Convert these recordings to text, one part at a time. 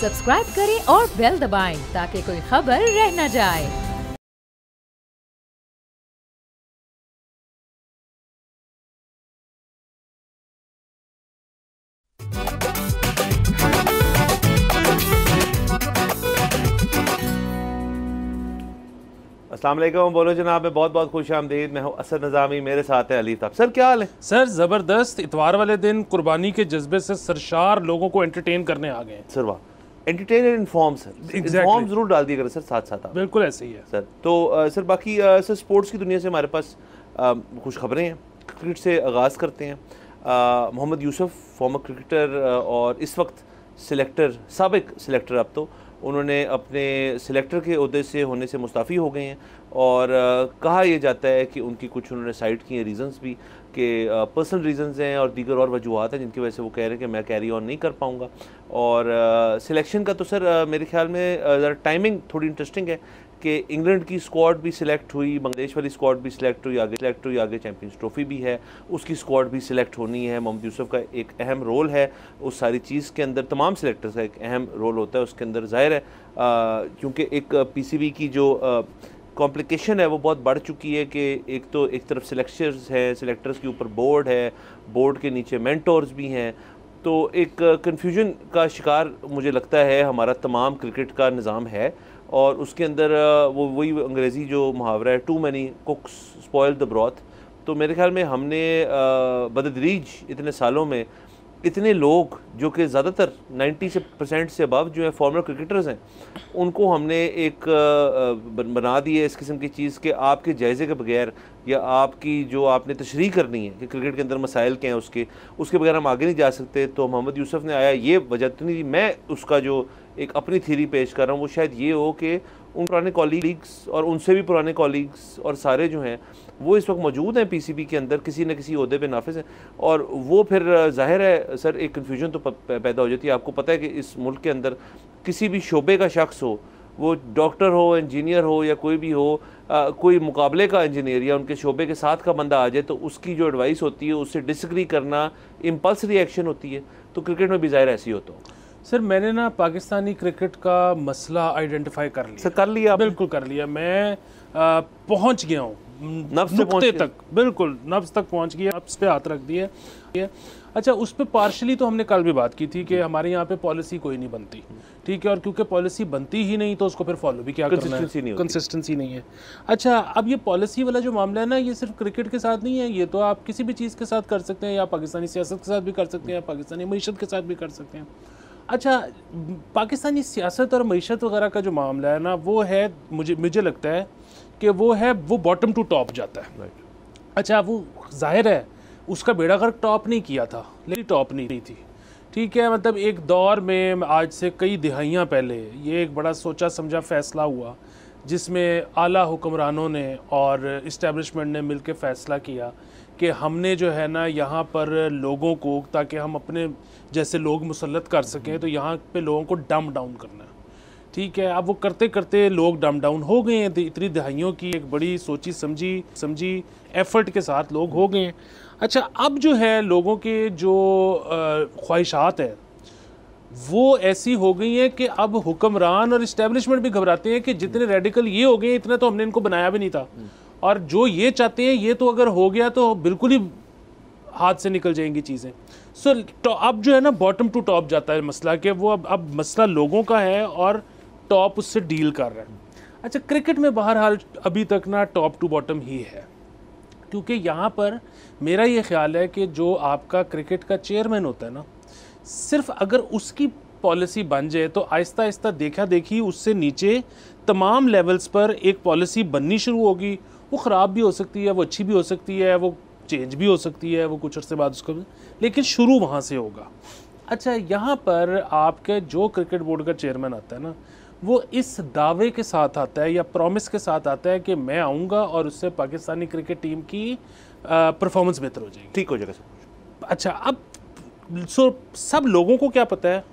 Subscribe करें और bell दबाएं ताकि कोई खबर रह न जाए। अस्सलाम वालेकुम, बोलो जनाब, मैं बहुत बहुत खुश आमदीद। मैं हूँ असद नज़ामी, मेरे साथ है अली ताब। सर क्या हाल है? सर ज़बरदस्त। इतवार वाले दिन कुर्बानी के जज्बे से सरशार लोगों को एंटरटेन करने आ गए। सर वाह, entertain and inform. Sir inform जरूर डाल दिया करें सर, साथ साथ आप। बिल्कुल ऐसे ही है सर। तो सर बाकी सर स्पोर्ट्स की दुनिया से हमारे पास कुछ खबरें हैं। क्रिकेट से आगाज़ करते हैं। मोहम्मद यूसुफ फॉर्मर क्रिकेटर और इस वक्त सिलेक्टर, साबिक सिलेक्टर, अब तो उन्होंने अपने सिलेक्टर के ओहदे से होने से मुस्ताफ़ी हो गए हैं और कहा यह जाता है कि उनकी कुछ उन्होंने साइड किए रीज़न्स भी कि पर्सनल रीज़न्स हैं और दीगर और वजूहत हैं जिनकी वजह से वो कह रहे हैं कि मैं कैरी ऑन नहीं कर पाऊँगा। और सिलेक्शन का तो सर मेरे ख्याल में टाइमिंग थोड़ी इंटरेस्टिंग है कि इंग्लैंड की स्क्वाड भी सिलेक्ट हुई, बांग्लादेश वाली स्क्वाड भी सिलेक्ट हुई, आगे चैंपियंस ट्रॉफी भी है, उसकी स्क्वाड भी सिलेक्ट होनी है। मोहम्मद यूसुफ का एक अहम रोल है उस सारी चीज़ के अंदर, तमाम सिलेक्टर्स का एक अहम रोल होता है उसके अंदर, ज़ाहिर है क्योंकि एक पीसीबी की जो कॉम्प्लिकेशन है वो बहुत बढ़ चुकी है कि एक तो एक तरफ सिलेक्टर्स हैं, सिलेक्टर्स के ऊपर बोर्ड है, बोर्ड के नीचे मेंटोर्स भी हैं, तो एक कन्फ्यूजन का शिकार मुझे लगता है हमारा तमाम क्रिकेट का निज़ाम है। और उसके अंदर वो वही अंग्रेज़ी जो मुहावरा है, too many cooks spoil the broth. तो मेरे ख्याल में हमने बदतदरीज इतने सालों में इतने लोग जो कि ज़्यादातर 90% से अबव जो है फॉर्मर क्रिकेटर्स हैं, उनको हमने एक बना दी है इस किस्म की चीज़ कि आपके जायज़े के बगैर या आपकी जो आपने तशरीह करनी है कि क्रिकेट के अंदर मसाइल क्या हैं उसके बगैर हम आगे नहीं जा सकते। तो मोहम्मद यूसुफ ने आया, ये वजह तो नहीं, मैं उसका जो एक अपनी थीरी पेश कर रहा हूँ वो शायद ये हो कि उन पुराने कॉलीग्स और उनसे भी पुराने कॉलीग्स और सारे जो हैं वो इस वक्त मौजूद हैं पीसीबी के अंदर, किसी न किसी ओहदे पे नाफिज हैं, और वो फिर जाहिर है सर एक कन्फ्यूजन तो पैदा हो जाती है। आपको पता है कि इस मुल्क के अंदर किसी भी शोबे का शख्स हो, वो डॉक्टर हो, इंजीनियर हो या कोई भी हो, कोई मुकाबले का इंजीनियर या उनके शोबे के साथ का बंदा आ जाए तो उसकी जो एडवाइस होती है उससे डिसएग्री करना इम्पल्स रिएक्शन होती है। तो क्रिकेट में भी ज़ाहिर ऐसी होता हो। सर मैंने ना पाकिस्तानी क्रिकेट का मसला आइडेंटिफाई कर लिया। सर कर लिया? बिल्कुल कर लिया। मैं पहुंच गया हूँ नुक्ते तक, बिल्कुल नब्ज़ तक पहुंच गया, नब्ज़ पे हाथ रख दिए। अच्छा, उस पर पार्शली तो हमने कल भी बात की थी कि हमारे यहाँ पे पॉलिसी कोई नहीं बनती, ठीक है, और क्योंकि पॉलिसी बनती ही नहीं तो उसको फिर फॉलो भी क्या करना है, कंसिस्टेंसी नहीं है। अच्छा, अब ये पॉलिसी वाला जो मामला है ना, ये सिर्फ क्रिकेट के साथ नहीं है, ये तो आप किसी भी चीज़ के साथ कर सकते हैं, या पाकिस्तानी सियासत के साथ भी कर सकते हैं, या पाकिस्तानी मईशत के साथ भी कर सकते हैं। अच्छा, पाकिस्तानी सियासत और मईशत वगैरह का जो मामला है ना, वो है, मुझे लगता है कि वो बॉटम टू टॉप जाता है। अच्छा, वो जाहिर है उसका बेड़ा गर्क टॉप नहीं किया था, लेकिन टॉप नहीं थी, ठीक है। मतलब एक दौर में, आज से कई दिहाइयाँ पहले, ये एक बड़ा सोचा समझा फ़ैसला हुआ जिसमें आला हुक्मरानों ने और इस्टेब्लिशमेंट ने मिलकर फ़ैसला किया कि हमने जो है ना यहाँ पर लोगों को, ताकि हम अपने जैसे लोग मुसल्लत कर सकें, तो यहाँ पे लोगों को डम डाउन करना है, ठीक है। अब वो करते करते लोग डम डाउन हो गए हैं, इतनी दहाइयों की एक बड़ी सोची समझी एफर्ट के साथ लोग हो गए हैं। अच्छा, अब जो है लोगों के जो ख्वाहिशात हैं वो ऐसी हो गई हैं कि अब हुक्मरान और इस्टेब्लिशमेंट भी घबराते हैं कि जितने रेडिकल ये हो गए, इतना तो हमने इनको बनाया भी नहीं था, और जो ये चाहते हैं ये तो अगर हो गया तो बिल्कुल ही हाथ से निकल जाएंगी चीज़ें। सो तो अब जो है ना बॉटम टू टॉप जाता है मसला, कि वो अब मसला लोगों का है और टॉप उससे डील कर रहा है। अच्छा, क्रिकेट में बहरहाल अभी तक ना टॉप टू बॉटम ही है, क्योंकि यहाँ पर मेरा ये ख्याल है कि जो आपका क्रिकेट का चेयरमैन होता है ना, सिर्फ अगर उसकी पॉलिसी बन जाए तो आहिस्ता आहिस्ता देखा देखी उससे नीचे तमाम लेवल्स पर एक पॉलिसी बननी शुरू होगी। वो ख़राब भी हो सकती है, वो अच्छी भी हो सकती है, वो चेंज भी हो सकती है, वो कुछ अर्से बाद उसको, लेकिन शुरू वहाँ से होगा। अच्छा, यहाँ पर आपके जो क्रिकेट बोर्ड का चेयरमैन आता है ना, वो इस दावे के साथ आता है या प्रॉमिस के साथ आता है कि मैं आऊँगा और उससे पाकिस्तानी क्रिकेट टीम की परफॉर्मेंस बेहतर हो जाएगी, ठीक हो जाएगा सब। अच्छा, अब सब लोगों को क्या पता है,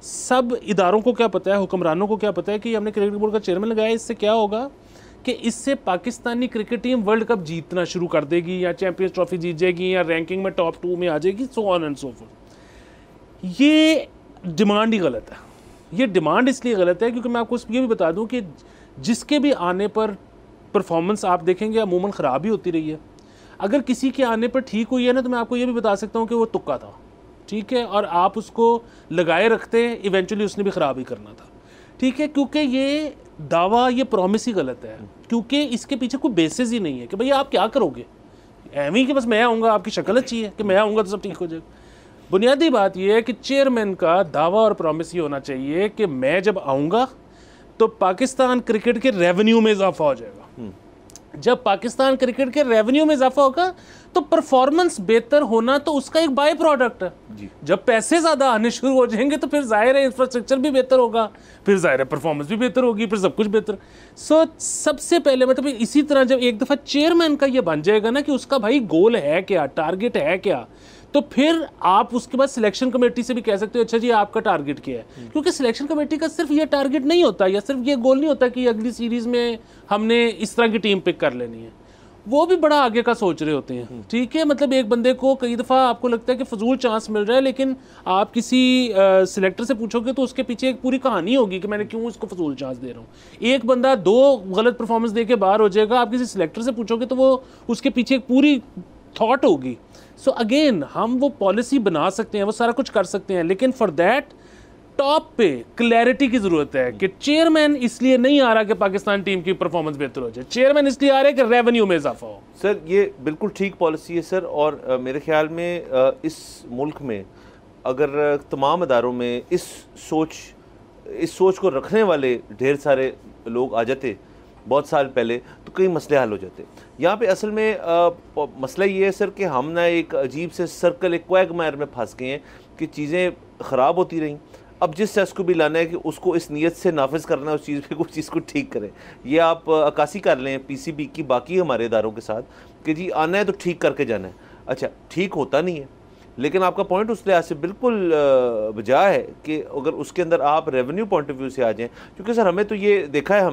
सब इदारों को क्या पता है, हुक्मरानों को क्या पता है कि हमने क्रिकेट बोर्ड का चेयरमैन लगाया, इससे क्या होगा कि इससे Pakistani cricket team world cup जीतना शुरू कर देगी, या चैंपियंस ट्रॉफी जीत जाएगी, या रैंकिंग में टॉप 2 में आ जाएगी, so on and so fourth. ये डिमांड ही गलत है, ये डिमांड इसलिए गलत है क्योंकि मैं आपको ये भी बता दूं कि जिसके भी आने पर परफॉर्मेंस आप देखेंगे अमूमन ख़राब ही होती रही है। अगर किसी के आने पर ठीक हुई है ना, तो मैं आपको ये भी बता सकता हूँ कि वो तुक्का था, ठीक है, और आप उसको लगाए रखते हैं, इवेंचुअली उसने भी ख़राब ही करना था, ठीक है, क्योंकि ये दावा, ये प्रॉमिस ही गलत है, क्योंकि इसके पीछे कोई बेसिस ही नहीं है कि भैया आप क्या करोगे, एवं कि बस मैं आऊँगा, आपकी शक्ल अच्छी है कि मैं आऊँगा तो सब ठीक हो जाएगा। बुनियादी बात यह है कि चेयरमैन का दावा और प्रॉमिस ये होना चाहिए कि मैं जब आऊँगा तो पाकिस्तान क्रिकेट के रेवेन्यू में इजाफा हो जाएगा। जब पाकिस्तान क्रिकेट के रेवेन्यू में इजाफा होगा तो परफॉर्मेंस बेहतर होना तो उसका एक बाय प्रोडक्ट है जी। जब पैसे ज़्यादा आने शुरू हो जाएंगे तो फिर जाहिर है इंफ्रास्ट्रक्चर भी बेहतर होगा, फिर जाहिर है परफॉर्मेंस भी बेहतर होगी, फिर सब कुछ बेहतर। सबसे पहले मतलब इसी तरह जब एक दफ़ा चेयरमैन का ये बन जाएगा ना कि उसका भाई गोल है क्या, टारगेट है क्या, तो फिर आप उसके बाद सिलेक्शन कमेटी से भी कह सकते हो अच्छा जी आपका टारगेट क्या है, क्योंकि सिलेक्शन कमेटी का सिर्फ ये टारगेट नहीं होता या सिर्फ ये गोल नहीं होता कि अगली सीरीज में हमने इस तरह की टीम पिक कर लेनी है, वो भी बड़ा आगे का सोच रहे होते हैं, ठीक है। मतलब एक बंदे को कई दफ़ा आपको लगता है कि फजूल चांस मिल रहा है, लेकिन आप किसी सिलेक्टर से पूछोगे तो उसके पीछे एक पूरी कहानी होगी कि मैंने क्यों इसको फजूल चांस दे रहा हूँ। एक बंदा 2 गलत परफॉर्मेंस दे के बाहर हो जाएगा, आप किसी सिलेक्टर से पूछोगे तो वो उसके पीछे एक पूरी थॉट होगी। सो अगेन हम वो पॉलिसी बना सकते हैं, वो सारा कुछ कर सकते हैं, लेकिन फॉर दैट टॉप पे क्लैरिटी की ज़रूरत है कि चेयरमैन इसलिए नहीं आ रहा कि पाकिस्तान टीम की परफॉर्मेंस बेहतर हो जाए, चेयरमैन इसलिए आ रहा है कि रेवेन्यू में इजाफा हो। सर ये बिल्कुल ठीक पॉलिसी है सर, और मेरे ख्याल में इस मुल्क में अगर तमाम अदारों में इस सोच को रखने वाले ढेर सारे लोग आ जाते बहुत साल पहले तो कई मसले हल हो जाते। यहाँ पे असल में मसला ये है सर कि हम ना एक अजीब से सर्कल, एक क्वैगमायर में फंस गए हैं कि चीज़ें ख़राब होती रहीं। अब जिस शख्स को भी लाना है कि उसको इस नीयत से नाफिज करना है उस चीज़ पे, कुछ चीज़ को ठीक करें। ये आप अक्कासी कर लें पीसीबी की बाकी हमारे इदारों के साथ कि जी आना है तो ठीक करके जाना है। अच्छा ठीक होता नहीं है, लेकिन आपका पॉइंट उस लिहाज से बिल्कुल बजा है कि अगर उसके अंदर आप रेवेन्यू पॉइंट ऑफ व्यू से आ जाएं, क्योंकि सर हमें तो ये देखा है,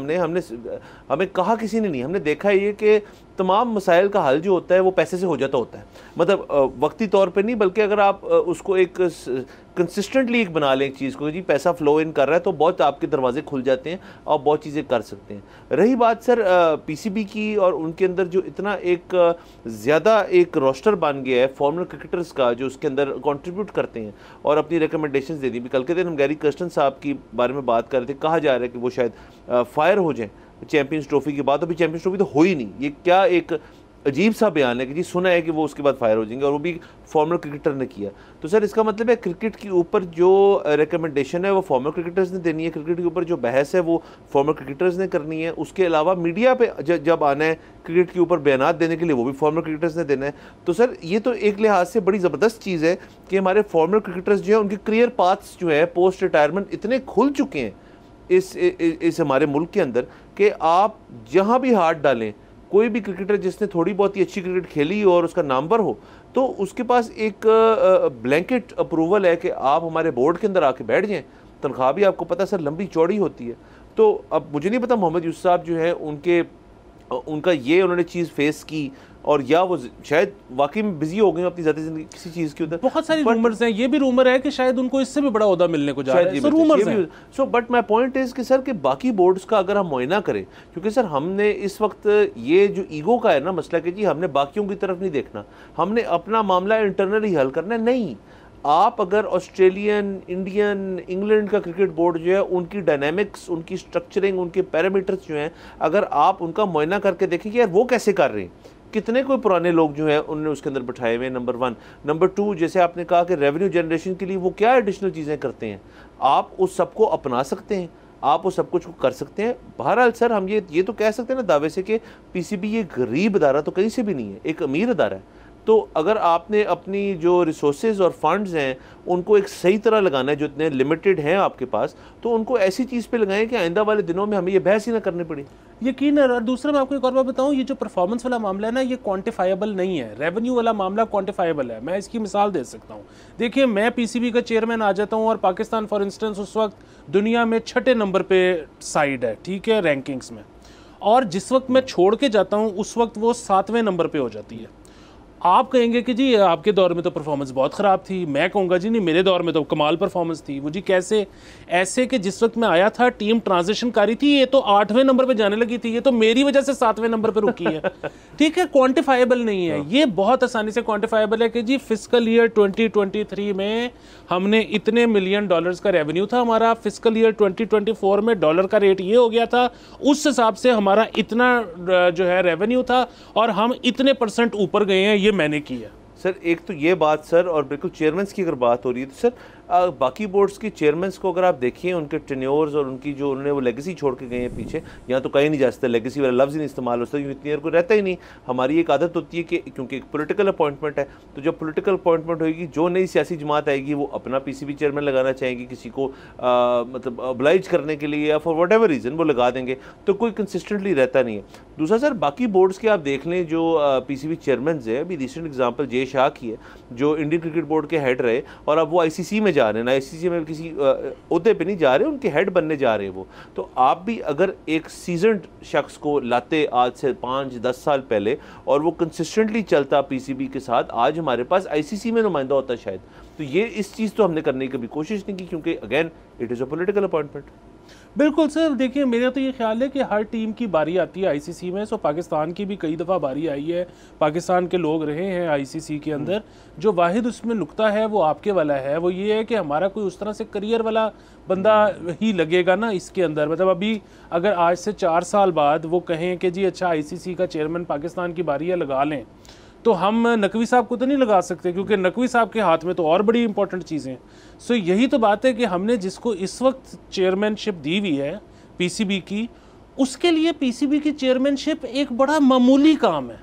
हमें कहा किसी ने नहीं, हमने देखा है ये कि तमाम मसाइल का हल जो होता है वो पैसे से हो जाता होता है, मतलब वक्ती तौर पे नहीं, बल्कि अगर आप उसको एक कंसिस्टेंटली एक बना लें एक चीज़ को, जी पैसा फ्लो इन कर रहा है तो बहुत आपके दरवाजे खुल जाते हैं और बहुत चीज़ें कर सकते हैं। रही बात सर पीसीबी की, और उनके अंदर जो इतना एक ज़्यादा एक रोस्टर बन गया है फॉर्मर क्रिकेटर्स का जो उसके अंदर कंट्रीब्यूट करते हैं और अपनी रिकमेंडेशंस दे दी। कल के दिन हम गैरी कर्स्टन साहब की बारे में बात कर रहे थे, कहा जा रहा है कि वो शायद फायर हो जाएं चैंपियंस ट्रॉफी के बाद। अभी चैंपियंस ट्रॉफी तो हो ही नहीं, ये क्या एक अजीब सा बयान है कि जी सुना है कि वो उसके बाद फायर हो जाएंगे, और वो भी फॉर्मर क्रिकेटर ने किया। तो सर इसका मतलब है क्रिकेट के ऊपर जो रिकमेंडेशन है वो फॉर्मर क्रिकेटर्स ने देनी है, क्रिकेट के ऊपर जो बहस है वो फॉर्मर क्रिकेटर्स ने करनी है। उसके अलावा मीडिया पे जब आना है क्रिकेट के ऊपर बयान देने के लिए वो भी फॉर्मर क्रिकेटर्स ने देना है। तो सर ये तो एक लिहाज से बड़ी ज़बरदस्त चीज़ है कि हमारे फॉर्मर क्रिकेटर्स जो है उनके करियर पाथ्स जो है पोस्ट रिटायरमेंट इतने खुल चुके हैं इस हमारे मुल्क के अंदर कि आप जहाँ भी हाथ डालें, कोई भी क्रिकेटर जिसने थोड़ी बहुत ही अच्छी क्रिकेट खेली और उसका नामवर हो तो उसके पास एक ब्लैंकेट अप्रूवल है कि आप हमारे बोर्ड के अंदर आके बैठ जाएं। तनख्वाह भी आपको पता है सर लंबी चौड़ी होती है। तो अब मुझे नहीं पता मोहम्मद यूसुफ साहब जो है उनका ये उन्होंने चीज़ फेस की, और या वो शायद वाकई में बिजी हो गए अपनी ज़ाती ज़िंदगी किसी चीज़ के उधर। बहुत सारी रूमर्स हैं, ये भी रूमर है कि शायद उनको इससे भी बड़ा ओहदा मिलने को जा रहा है, रूमर्स हैं। So but my point is कि सर कि बाकी बोर्ड्स का अगर हम मुआयना करें, क्योंकि सर हमने इस वक्त ये जो ईगो का है ना मसला कि जी हमने बाकियों की तरफ नहीं देखना, हमने अपना मामला इंटरनली हल करना है। नहीं, आप अगर ऑस्ट्रेलियन, इंडियन, इंग्लैंड का क्रिकेट बोर्ड जो है उनकी डायनामिक्स, उनकी स्ट्रक्चरिंग, उनके पैरामीटर्स जो हैं, अगर आप उनका मुआयना करके देखें कि यार वो कैसे कर रहे हैं, कितने कोई पुराने लोग जो हैं उन्होंने उसके अंदर बैठाए हुए हैं, नंबर 1। नंबर 2, जैसे आपने कहा कि रेवेन्यू जनरेशन के लिए वो क्या एडिशनल चीज़ें करते हैं, आप उस सबको अपना सकते हैं, आप वो सब कुछ कर सकते हैं। बहरहाल सर हम ये तो कह सकते हैं ना दावे से कि पीसीबी ये गरीब अदारा तो कहीं से भी नहीं है, एक अमीर अदारा है। तो अगर आपने अपनी जो रिसोर्सेज और फंड्स हैं उनको एक सही तरह लगाना है, जो इतने लिमिटेड हैं आपके पास, तो उनको ऐसी चीज़ पे लगाएं कि आइंदा वाले दिनों में हमें ये बहस ही ना करनी पड़े। यकीन है। और दूसरा मैं आपको एक और बात बताऊं, ये जो परफॉर्मेंस वाला मामला है ना, ये क्वांटिफाइबल नहीं है। रेवेन्यू वाला मामला क्वांटिफाइबल है। मैं इसकी मिसाल दे सकता हूं। देखिए, मैं पीसीबी का चेयरमैन आ जाता हूं और पाकिस्तान फॉर इंस्टेंस उस वक्त दुनिया में 6ठे नंबर पे साइड है, ठीक है, रैंकिंग्स में, और जिस वक्त मैं छोड़ के जाता हूं उस वक्त वो 7वें नंबर पे हो जाती है। आप कहेंगे कि जी आपके दौर में तो परफॉर्मेंस बहुत ख़राब थी, मैं कहूँगा जी नहीं मेरे दौर में तो कमाल परफॉर्मेंस थी। वो जी कैसे? ऐसे कि जिस वक्त मैं आया था टीम ट्रांजिशन कर रही थी, ये तो 8वें नंबर पे जाने लगी थी, ये तो मेरी वजह से 7वें नंबर पे रुकी है। ठीक है, क्वान्टिफाइबल नहीं है ये, बहुत आसानी से क्वान्टिफाइबल है कि जी फिजिकल ईयर 2023 में हमने इतने $मिलियन का रेवेन्यू था हमारा, फिजिकल ईयर 2024 में डॉलर का रेट ये हो गया था, उस हिसाब से हमारा इतना जो है रेवेन्यू था और हम इतने % ऊपर गए हैं, ये मैंने किया। सर एक तो ये बात सर, और बिल्कुल चेयरमैन्स की अगर बात हो रही है तो सर बाकी बोर्ड्स की चेयरमैन्स को अगर आप देखिए, उनके टेन्योर्स और उनकी जो उन्होंने वो लेगेसी छोड़ के गए हैं पीछे, यहाँ तो कहीं नहीं जा सकता, लेगेसी वाला लफ्ज़ ही नहीं इस्तेमाल होता, क्योंकि इतनी देर को रहता ही नहीं। हमारी एक आदत होती है कि क्योंकि एक पोलिटिकल अपॉइंटमेंट है, तो जब पोलिटिकल अपॉइंटमेंट होगी, जो नई सियासी जमात आएगी वो अपना PCB चेयरमैन लगाना चाहेंगी, किसी को मतलब ऑब्लाइज करने के लिए या फॉर वट एवर रीज़न वो लगा देंगे, तो कोई कंसिस्टेंटली रहता नहीं है। दूसरा सर, बाकी बोर्ड्स के आप देख लें जो PCB चेयरमैन है, अभी रिसेंट एग्जाम्पल जे शाह की है, जो इंडियन क्रिकेट बोर्ड के हेड रहे, और अब वो ICC में जा रहे हैं ना, ICC में किसी ओहदे पे नहीं जा रहे, उनके हेड बनने जा रहे हैं वो। तो आप भी अगर एक सीजन्ड शख्स को लाते आज से 5-10 साल पहले, और वो कंसिस्टेंटली चलता PCB के साथ, आज हमारे पास ICC में नुमाइंदा होता शायद। तो ये इस चीज़ तो हमने करने की कभी कोशिश नहीं की, क्योंकि again it is a political appointment. बिल्कुल सर, देखिए मेरा तो ये ख्याल है कि हर टीम की बारी आती है ICC में। सो पाकिस्तान की भी कई दफ़ा बारी आई है, पाकिस्तान के लोग रहे हैं ICC के अंदर। जो वाहिद उसमें नुक्ता है वो आपके वाला है, वो ये है कि हमारा कोई उस तरह से करियर वाला बंदा ही लगेगा ना इसके अंदर। मतलब अभी अगर आज से 4 साल बाद वो कहें कि जी अच्छा ICC का चेयरमैन पाकिस्तान की बारी है, लगा लें, तो हम नकवी साहब को तो नहीं लगा सकते, क्योंकि नकवी साहब के हाथ में तो और बड़ी इंपॉर्टेंट चीज़ें। सो यही तो बात है कि हमने जिसको इस वक्त चेयरमैनशिप दी हुई है PCB की, उसके लिए PCB की चेयरमैनशिप एक बड़ा मामूली काम है।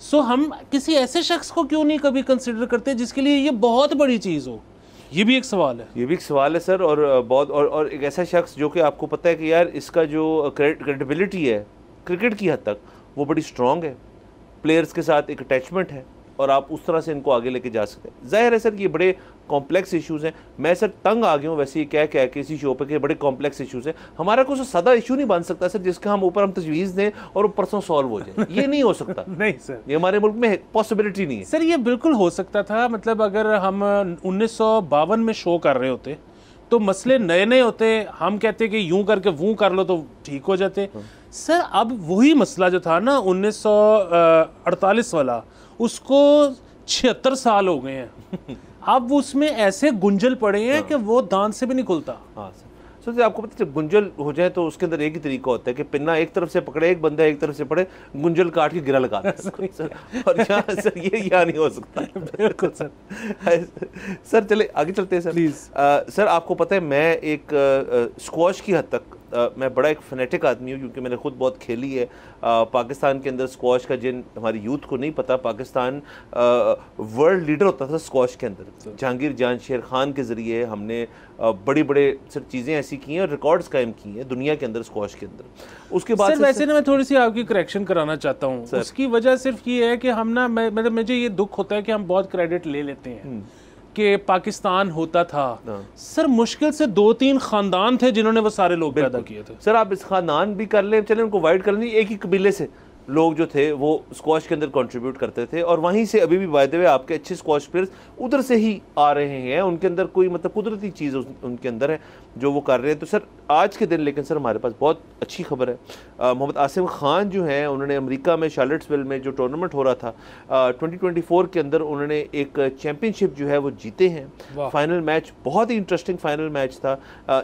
सो हम किसी ऐसे शख्स को क्यों नहीं कभी कंसिडर करते जिसके लिए ये बहुत बड़ी चीज़ हो? ये भी एक सवाल है। ये भी एक सवाल है सर, और बहुत और एक ऐसा शख्स जो कि आपको पता है कि यार इसका जो क्रेडिबिलिटी है क्रिकेट की हद तक वो बड़ी स्ट्रॉन्ग है, प्लेयर्स के साथ एक अटैचमेंट है, और आप उस तरह से इनको आगे लेके जा सकते हैं। जाहिर है सर ये बड़े कॉम्प्लेक्स इश्यूज़ हैं। मैं सर तंग आ गया हूँ वैसे ये कह के इसी शो पे कि बड़े कॉम्प्लेक्स इश्यूज़ हैं। हमारा कोई सादा इशू नहीं बन सकता सर जिसका हम ऊपर हम तजवीज़ दें और वो परसों सॉल्व हो जाए, ये नहीं हो सकता। नहीं सर, ये हमारे मुल्क में पॉसिबिलिटी नहीं है सर। ये बिल्कुल हो सकता था, मतलब अगर हम 1952 में शो कर रहे होते तो मसले नए नए होते, हम कहते कि यूं करके वूं कर लो तो ठीक हो जाते। सर अब वही मसला जो था ना 1948 वाला, उसको 76 साल हो गए हैं। अब उसमें ऐसे गुंजल पड़े हैं कि वो दांत से भी नहीं खुलता। हाँ सर, सर आपको पता है जब गुंजल हो जाए तो उसके अंदर एक ही तरीका होता है कि पिन्ना एक तरफ से पकड़े एक बंदा, एक तरफ से पड़े, गुंजल काट के गिरा लगा सर। और यहाँ सर ये यहाँ नहीं हो सकता। बिल्कुल सर। सर चले आगे चलते हैं सर प्लीज़। सर आपको पता है मैं एक स्क्वॉश की हद तक मैं बड़ा एक फनेटिक आदमी हूँ, क्योंकि मैंने खुद बहुत खेली है पाकिस्तान के अंदर स्क्वॉश का। जिन हमारी यूथ को नहीं पता, पाकिस्तान वर्ल्ड लीडर होता था स्क्वॉश के अंदर। जहांगीर जान शेर खान के ज़रिए हमने बड़ी बड़े सर चीज़ें ऐसी की हैं और रिकॉर्ड्स कायम की हैं दुनिया के अंदर स्क्वॉश के अंदर। उसके बाद सर वैसे ना मैं थोड़ी सी आपकी करेक्शन कराना चाहता हूँ। उसकी वजह सिर्फ ये है कि हम ना मतलब मुझे ये दुख होता है कि हम बहुत क्रेडिट ले लेते हैं कि पाकिस्तान होता था। सर मुश्किल से 2-3 खानदान थे जिन्होंने वो सारे लोग पैदा किए थे। सर आप इस खानदान भी कर लें, चले उनको वाइड कर लें, एक ही कबीले से लोग जो थे वो स्क्वॉश के अंदर कंट्रीब्यूट करते थे, और वहीं से अभी भी बाय द वे आपके अच्छे स्क्वॉश प्लेयर्स उधर से ही आ रहे हैं। उनके अंदर कोई मतलब कुदरती चीज़ उनके अंदर है जो वो कर रहे हैं। तो सर आज के दिन लेकिन सर हमारे पास बहुत अच्छी खबर है। मोहम्मद आसिम खान जो हैं उन्होंने अमेरिका में शार्लेट्सविल में जो टूर्नामेंट हो रहा था 2024 के अंदर उन्होंने एक चैम्पियनशिप जो है वो जीते हैं। फाइनल मैच बहुत ही इंटरेस्टिंग फाइनल मैच था।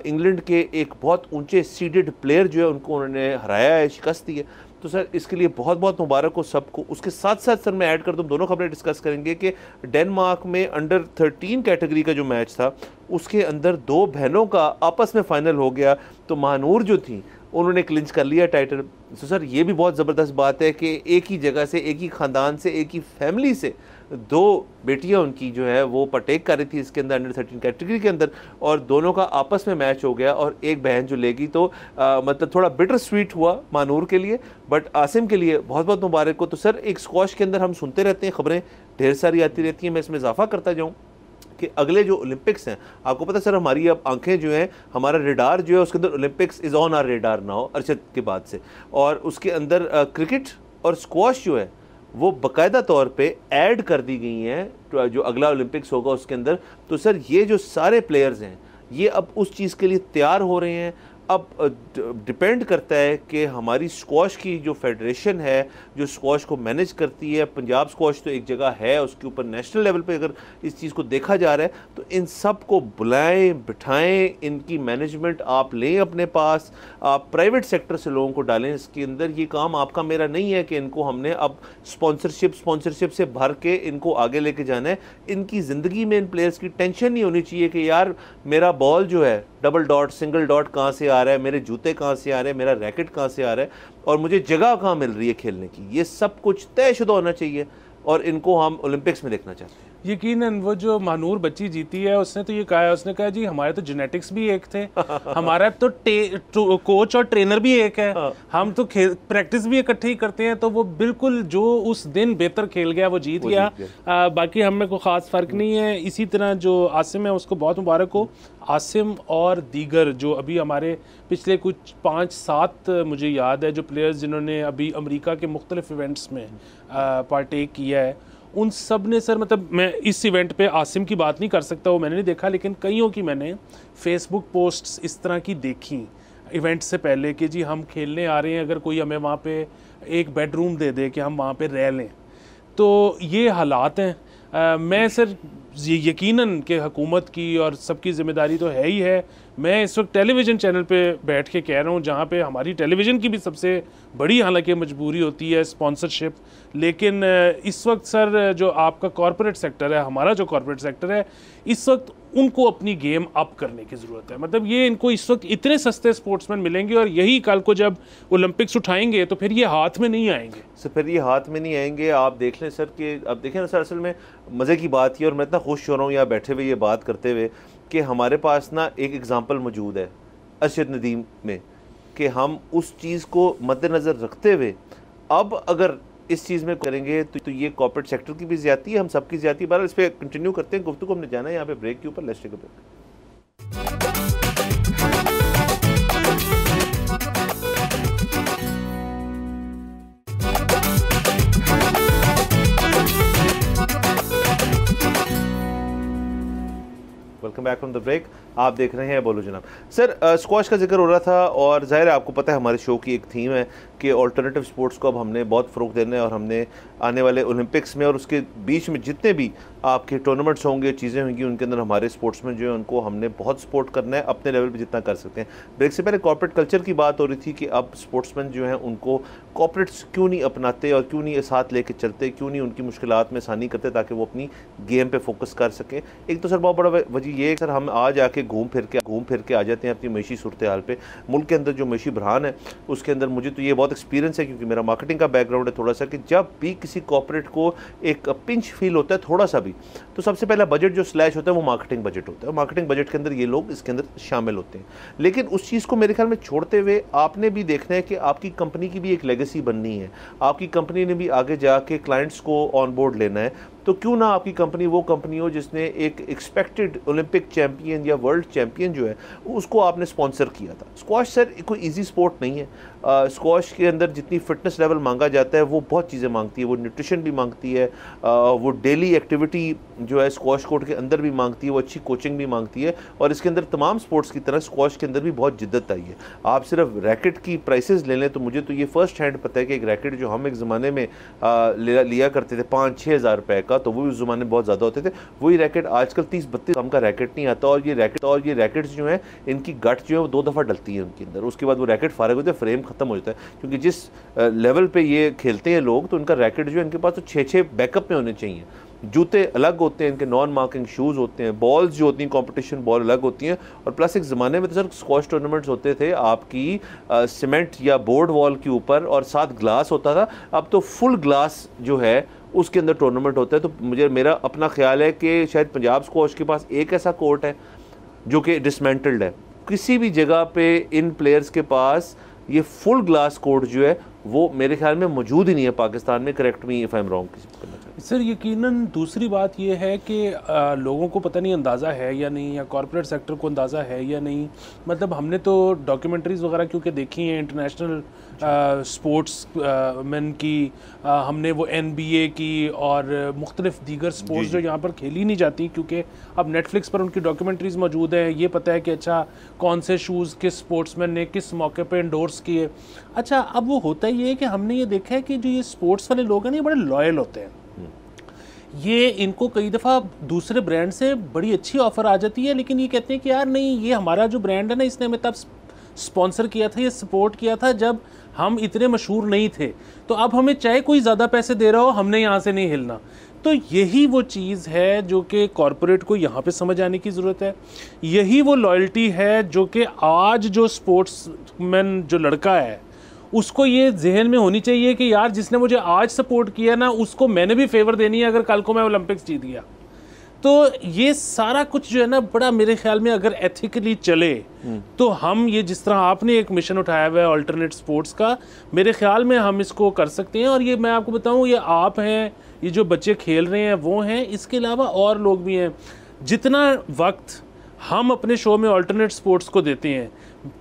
इंग्लैंड के एक बहुत ऊंचे सीडेड प्लेयर जो है उनको उन्होंने हराया है, शिकस्त दी है। तो सर इसके लिए बहुत बहुत मुबारक हो सबको। उसके साथ साथ सर मैं ऐड कर दूँ, दोनों खबरें डिस्कस करेंगे कि डेनमार्क में अंडर 13 कैटेगरी का जो मैच था उसके अंदर 2 बहनों का आपस में फाइनल हो गया। तो महानूर जो थी उन्होंने क्लिंच कर लिया टाइटल। तो सर ये भी बहुत ज़बरदस्त बात है कि एक ही जगह से, एक ही ख़ानदान से, एक ही फैमिली से 2 बेटियां उनकी जो है वो पटेक कर रही थी इसके अंदर अंडर 13 कैटेगरी के अंदर, और दोनों का आपस में मैच हो गया और एक बहन जो लेगी। तो मतलब थोड़ा बिटर स्वीट हुआ मानूर के लिए, बट आसिम के लिए बहुत बहुत मुबारक हो। तो सर एक स्क्वॉश के अंदर हम सुनते रहते हैं, खबरें ढेर सारी आती रहती हैं। मैं इसमें इजाफा करता जाऊँ कि अगले जो ओलंपिक्स हैं, आपको पता है सर हमारी अब आंखें जो हैं, हमारा रेडार जो है उसके अंदर Olympics is on our radar now Arshad के बाद से, और उसके अंदर क्रिकेट और स्क्वॉश जो है वो बाकायदा तौर पे ऐड कर दी गई हैं जो अगला ओलंपिक्स होगा उसके अंदर। तो सर ये जो सारे प्लेयर्स हैं ये अब उस चीज़ के लिए तैयार हो रहे हैं। अब डिपेंड करता है कि हमारी स्क्वॉश की जो फेडरेशन है जो स्क्वॉश को मैनेज करती है, पंजाब स्क्वॉश तो एक जगह है, उसके ऊपर नेशनल लेवल पे अगर इस चीज़ को देखा जा रहा है तो इन सब को बुलाएं, बिठाएं, इनकी मैनेजमेंट आप लें अपने पास, आप प्राइवेट सेक्टर से लोगों को डालें इसके अंदर। ये काम आपका मेरा नहीं है कि इनको हमने अब स्पॉन्सरशिप से भर के इनको आगे लेके जाना है। इनकी ज़िंदगी में इन प्लेयर्स की टेंशन नहीं होनी चाहिए कि यार मेरा बॉल जो है डबल डॉट सिंगल डॉट कहाँ से आ रहा है, मेरे जूते कहाँ से आ रहे हैं, मेरा रैकेट कहाँ से आ रहा है और मुझे जगह कहाँ मिल रही है खेलने की। ये सब कुछ तयशुदा होना चाहिए और इनको हम ओलंपिक्स में देखना चाहते हैं। यकीनन वो जो महानूर बच्ची जीती है उसने तो ये कहा है, उसने कहा जी हमारे तो जेनेटिक्स भी एक थे, हमारा तो कोच और ट्रेनर भी एक है, हम तो प्रैक्टिस भी इकट्ठे ही करते हैं। तो वो बिल्कुल जो उस दिन बेहतर खेल गया वो जीत गया। बाकी हमें कोई ख़ास फ़र्क नहीं है। इसी तरह जो आसिम है उसको बहुत मुबारक हो। आसिम और दीगर जो अभी हमारे पिछले कुछ 5-7 मुझे याद है जो प्लेयर्स जिन्होंने अभी अमेरिका के मुख्तलिफ इवेंट्स में पार्टेक किया है, उन सब ने सर, मतलब मैं इस इवेंट पे आसिम की बात नहीं कर सकता, वो मैंने नहीं देखा, लेकिन कईयों की मैंने फेसबुक पोस्ट्स इस तरह की देखी इवेंट से पहले कि जी हम खेलने आ रहे हैं, अगर कोई हमें वहाँ पे एक बेडरूम दे दे कि हम वहाँ पे रह लें। तो ये हालात हैं। मैं सर यकीनन कि हुकूमत की और सबकी ज़िम्मेदारी तो है ही है। मैं इस वक्त टेलीविज़न चैनल पे बैठ के कह रहा हूँ जहाँ पे हमारी टेलीविज़न की भी सबसे बड़ी हालांकि मजबूरी होती है स्पॉन्सरशिप, लेकिन इस वक्त सर जो आपका कॉरपोरेट सेक्टर है, हमारा जो कॉरपोरेट सेक्टर है, इस वक्त उनको अपनी गेम अप करने की ज़रूरत है। मतलब ये इनको इस वक्त इतने सस्ते स्पोर्ट्समैन मिलेंगे और यही कल को जब ओलंपिक्स उठाएंगे तो फिर ये हाथ में नहीं आएंगे। सर फिर ये हाथ में नहीं आएंगे। आप देख लें सर कि अब देखें ना सर, असल में मज़े की बात ये, और मैं इतना खुश हो रहा हूँ यहाँ बैठे हुए ये बात करते हुए कि हमारे पास ना एक एग्ज़ाम्पल मौजूद है अरशद नदीम में, कि हम उस चीज़ को मद्देनज़र रखते हुए अब अगर इस चीज़ में करेंगे तो ये कॉर्पोरेट सेक्टर की भी ज़्यादती है, हम सबकी ज़्यादती है। बहरहाल इस पर कंटिन्यू करते हैं गुफ्तगू, हमने जाना है यहाँ पे ब्रेक के ऊपर। Let's take a break. Welcome back from the break. आप देख रहे हैं बोलो जनाब। सर स्क्वॉश का जिक्र हो रहा था और ज़ाहिर है आपको पता है हमारे शो की एक थीम है कि ऑल्टरनेटिव स्पोर्ट्स को अब हमने बहुत फ़रोग़ देना है और हमने आने वाले ओलंपिक्स में और उसके बीच में जितने भी आपके टूर्नामेंट्स होंगे, चीज़ें होंगी, उनके अंदर हमारे स्पोर्ट्समैन जो है उनको हमने बहुत सपोर्ट करना है अपने लेवल पे जितना कर सकते हैं। ब्रेक से पहले कॉर्पोरेट कल्चर की बात हो रही थी कि अब स्पोर्ट्समैन जो हैं उनको कॉर्पोरेट्स क्यों नहीं अपनाते और क्यों नहीं साथ लेके चलते, क्यों नहीं उनकी मुश्किलात में आसानी करते ताकि वो अपनी गेम पे फोकस कर सकें। एक तो सर बहुत बड़ा वजह ये है सर, हम आज आके घूम फिर के आ जाते हैं अपनी मईशी सूरत हाल पे। मुल्क के अंदर जो मईशी बहरान है उसके अंदर मुझे तो ये बहुत एक्सपीरियंस है क्योंकि मेरा मार्केटिंग का बैकग्राउंड है थोड़ा सा, कि जब भी किसी कॉर्पोरेट को एक पिंच फील होता है थोड़ा सा भी, तो सबसे पहला बजट जो स्लैश होता है वो मार्केटिंग बजट होता है। मार्केटिंग बजट के अंदर ये लोग इसके अंदर शामिल होते हैं। लेकिन उस चीज़ को मेरे ख्याल में छोड़ते हुए आपने भी देखना है कि आपकी कंपनी की भी एक लेगेसी बननी है, आपकी कंपनी ने भी आगे जाके क्लाइंट्स को ऑन बोर्ड लेना है। तो क्यों ना आपकी कंपनी वो कंपनी हो जिसने एक एक्सपेक्टेड ओलंपिक चैंपियन या वर्ल्ड चैंपियन जो है उसको आपने स्पॉन्सर किया था। स्क्वॉश सर कोई इजी स्पोर्ट नहीं है। स्क्वॉश के अंदर जितनी फिटनेस लेवल मांगा जाता है वो बहुत चीज़ें मांगती है, वो न्यूट्रिशन भी मांगती है, वो डेली एक्टिविटी जो है स्क्वॉश कोर्ट के अंदर भी मांगती है, वो अच्छी कोचिंग भी मांगती है। और इसके अंदर तमाम स्पोर्ट्स की तरह स्क्वॉश के अंदर भी बहुत जिद्दत आई है। आप सिर्फ रैकेट की प्राइसेस ले लें तो मुझे तो ये फर्स्ट हैंड पता है कि एक रैकेट जो हम एक ज़माने में लिया करते थे 5-6 हज़ार रुपये का, तो वो उस ज़माने में बहुत ज़्यादा होते थे, वही रैकेट आजकल 30-32 का रैकेट नहीं आता। और ये रैकेट्स जो हैं इनकी गट जो है वो 2 दफ़ा डलती है उनके अंदर, उसके बाद वो रैकेट फारग होते हैं, फ्रेम ख़त्म हो जाता है। क्योंकि जिस लेवल पे ये खेलते हैं लोग तो उनका रैकेट जो है इनके पास तो 6-6 बैकअप में होने चाहिए। जूते अलग होते हैं, इनके नॉन मार्किंग शूज़ होते हैं, बॉल्स जो होती हैं कॉम्पिटिशन बॉल अलग होती हैं। और प्लस एक ज़माने में तो सर स्क्वॉश टूर्नामेंट्स होते थे आपकी सीमेंट या बोर्ड वॉल के ऊपर और साथ ग्लास होता था। अब तो फुल ग्लास जो है उसके अंदर टूर्नामेंट होता है। तो मेरा अपना ख्याल है कि शायद पंजाब स्क्वॉश के पास एक ऐसा कोर्ट है जो कि डिसमेंटल्ड है। किसी भी जगह पे इन प्लेयर्स के पास ये फुल ग्लास कोर्ट जो है वो मेरे ख्याल में मौजूद ही नहीं है पाकिस्तान में। Correct me if I am wrong. Sir यकीनन दूसरी बात ये है कि लोगों को पता नहीं अंदाज़ा है या नहीं, या कॉर्पोरेट सेक्टर को अंदाज़ा है या नहीं। मतलब हमने तो डॉक्यूमेंट्रीज़ वगैरह क्योंकि देखी हैं इंटरनेशनल स्पोर्ट्स मैन की, हमने वो NBA की और मुख्तलिफ दीगर स्पोर्ट्स जो यहाँ पर खेली नहीं जाती, क्योंकि अब नेटफ्लिक्स पर उनकी डॉक्यूमेंट्रीज़ मौजूद हैं। ये पता है कि अच्छा कौन से शूज़ किस स्पोर्ट्समैन ने किस मौके पे इंडोर्स किए। अच्छा अब वो होता ही है कि हमने ये देखा है कि जो ये स्पोर्ट्स वाले लोग हैं ना, ये बड़े लॉयल होते हैं। ये इनको कई दफ़ा दूसरे ब्रांड से बड़ी अच्छी ऑफ़र आ जाती है, लेकिन ये कहते हैं कि यार नहीं, ये हमारा जो ब्रांड है ना, इसने हमें तब स्पॉन्सर किया था, ये सपोर्ट किया था जब हम इतने मशहूर नहीं थे, तो अब हमें चाहे कोई ज़्यादा पैसे दे रहा हो, हमने यहाँ से नहीं हिलना। तो यही वो चीज़ है जो कि कॉरपोरेट को यहाँ पे समझ आने की ज़रूरत है। यही वो लॉयल्टी है जो कि आज जो स्पोर्ट्समैन जो लड़का है उसको ये जहन में होनी चाहिए कि यार जिसने मुझे आज सपोर्ट किया ना, उसको मैंने भी फेवर देनी है अगर कल को मैं ओलंपिक्स जीत गया। तो ये सारा कुछ जो है ना, बड़ा मेरे ख्याल में अगर एथिकली चले तो हम ये जिस तरह आपने एक मिशन उठाया हुआ है अल्टरनेट स्पोर्ट्स का, मेरे ख्याल में हम इसको कर सकते हैं। और ये मैं आपको बताऊं, ये आप हैं, ये जो बच्चे खेल रहे हैं वो हैं, इसके अलावा और लोग भी हैं। जितना वक्त हम अपने शो में अल्टरनेट स्पोर्ट्स को देते हैं,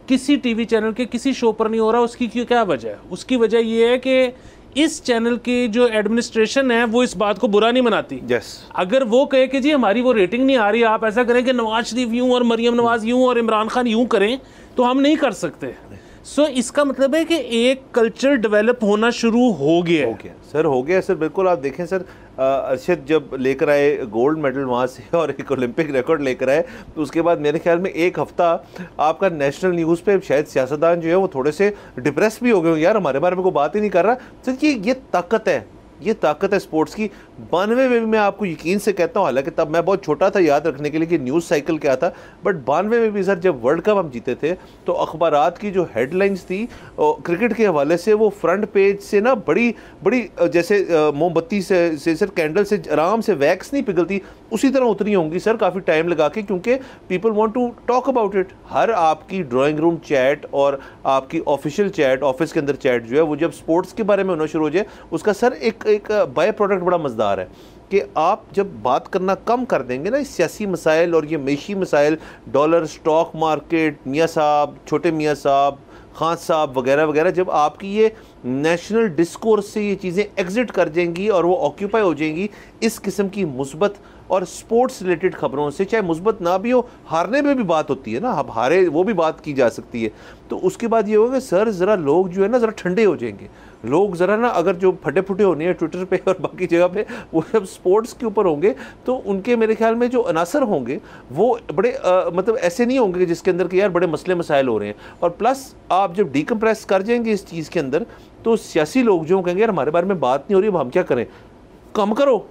किसी टीवी चैनल के किसी शो पर नहीं हो रहा। उसकी क्या वजह है? उसकी वजह ये है कि इस चैनल की जो एडमिनिस्ट्रेशन है वो इस बात को बुरा नहीं मनाती। अगर वो कहे कि जी हमारी वो रेटिंग नहीं आ रही, आप ऐसा करें कि नवाज शरीफ यूं और मरियम नवाज यूं और इमरान खान यूं करें, तो हम नहीं कर सकते। सो इसका मतलब है कि एक कल्चर डेवलप होना शुरू हो गया। सर हो गया सर, बिल्कुल। आप देखें सर, अरशद जब लेकर आए गोल्ड मेडल वहाँ से और एक ओलंपिक रिकॉर्ड लेकर आए, तो उसके बाद मेरे ख्याल में एक हफ्ता आपका नेशनल न्यूज़ पे शायद सियासतदान जो है वो थोड़े से डिप्रेस भी हो गए, यार हमारे बारे में कोई बात ही नहीं कर रहा। सर ये ताकत है, ये ताकत है स्पोर्ट्स की। 92 में भी मैं आपको यकीन से कहता हूँ, हालांकि तब मैं बहुत छोटा था याद रखने के लिए कि न्यूज़ साइकिल क्या था, बट 92 में भी सर जब वर्ल्ड कप हम जीते थे तो अखबारात की जो हेडलाइंस थी क्रिकेट के हवाले से, वो फ्रंट पेज से ना बड़ी बड़ी जैसे मोमबत्ती से सर कैंडल से आराम से वैक्स नहीं पिघलती, उसी तरह उतरी होंगी सर काफ़ी टाइम लगा के, क्योंकि people want to talk about it. हर आपकी ड्राइंग रूम चैट और आपकी ऑफिशियल चैट, ऑफिस के अंदर चैट जो है वो जब स्पोर्ट्स के बारे में होना शुरू हो जाए, उसका सर एक बाय प्रोडक्ट बड़ा मज़ेदार है कि आप जब बात करना कम कर देंगे ना सियासी मसाइल और ये मेशी मसाइल, डॉलर, स्टॉक मार्केट, मियाँ साहब, छोटे मियाँ साहब, खान साहब वगैरह वगैरह, जब आपकी ये नेशनल डिस्कोर्स से ये चीज़ें एग्जिट कर जाएंगी और वो ऑक्यूपाई हो जाएंगी इस किस्म की मुस्बत और स्पोर्ट्स रिलेटेड खबरों से, चाहे मुस्बत ना भी हो, हारने में भी बात होती है ना, अब हारे वो भी बात की जा सकती है, तो उसके बाद ये होगा सर ज़रा लोग जो है ना ज़रा ठंडे हो जाएंगे। लोग ज़रा ना, अगर जो फटे फुटे होने हैं ट्विटर पे और बाकी जगह पे, वो जब स्पोर्ट्स के ऊपर होंगे तो उनके मेरे ख्याल में जो अनासर होंगे वो बड़े मतलब ऐसे नहीं होंगे जिसके अंदर कि यार बड़े मसले मसाइल हो रहे हैं। और प्लस आप जब डीकम्प्रेस कर जाएंगे इस चीज़ के अंदर, तो सियासी लोग जो कहेंगे यार हमारे बारे में बात नहीं हो रही, अब हम क्या करें, कम करो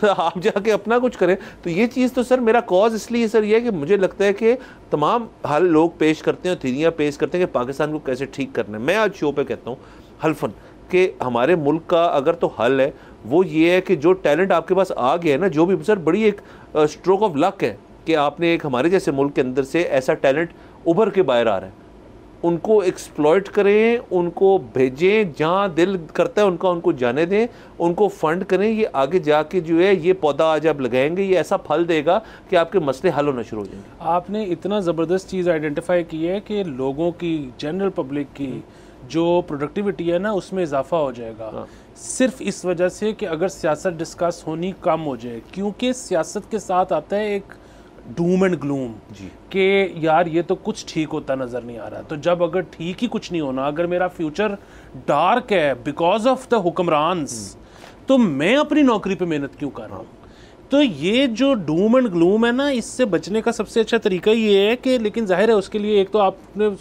आप जाके अपना कुछ करें। तो ये चीज़ तो सर मेरा कॉज इसलिए सर ये है कि मुझे लगता है कि तमाम हल लोग पेश करते हैं, थीरियाँ पेश करते हैं कि पाकिस्तान को कैसे ठीक करना है। मैं आज शो पे कहता हूँ हल्फन कि हमारे मुल्क का अगर तो हल है वो ये है कि जो टैलेंट आपके पास आ गया है ना, जो भी सर बड़ी एक स्ट्रोक ऑफ लक है कि आपने एक हमारे जैसे मुल्क के अंदर से ऐसा टैलेंट उभर के बाहर आ रहा है, उनको एक्सप्लॉइट करें, उनको भेजें, जहाँ दिल करता है उनको जाने दें, उनको फंड करें। ये आगे जाके जो है ये पौधा आज आप लगाएंगे, ये ऐसा फल देगा कि आपके मसले हल होना शुरू हो जाएंगे। आपने इतना ज़बरदस्त चीज़ आइडेंटिफाई की है कि लोगों की, जनरल पब्लिक की जो प्रोडक्टिविटी है ना उसमें इजाफा हो जाएगा। सिर्फ इस वजह से कि अगर सियासत डिस्कस होनी कम हो जाए, क्योंकि सियासत के साथ आता है एक डूम एंड ग्लूम कि यार ये तो कुछ ठीक होता नज़र नहीं आ रहा। तो जब अगर ठीक ही कुछ नहीं होना, अगर मेरा फ्यूचर डार्क है बिकॉज ऑफ द हुक्मरान्स, तो मैं अपनी नौकरी पे मेहनत क्यों कर रहा हूँ? तो ये जो डूम एंड ग्लूम है ना, इससे बचने का सबसे अच्छा तरीका ये है कि, लेकिन जाहिर है उसके लिए एक तो आपने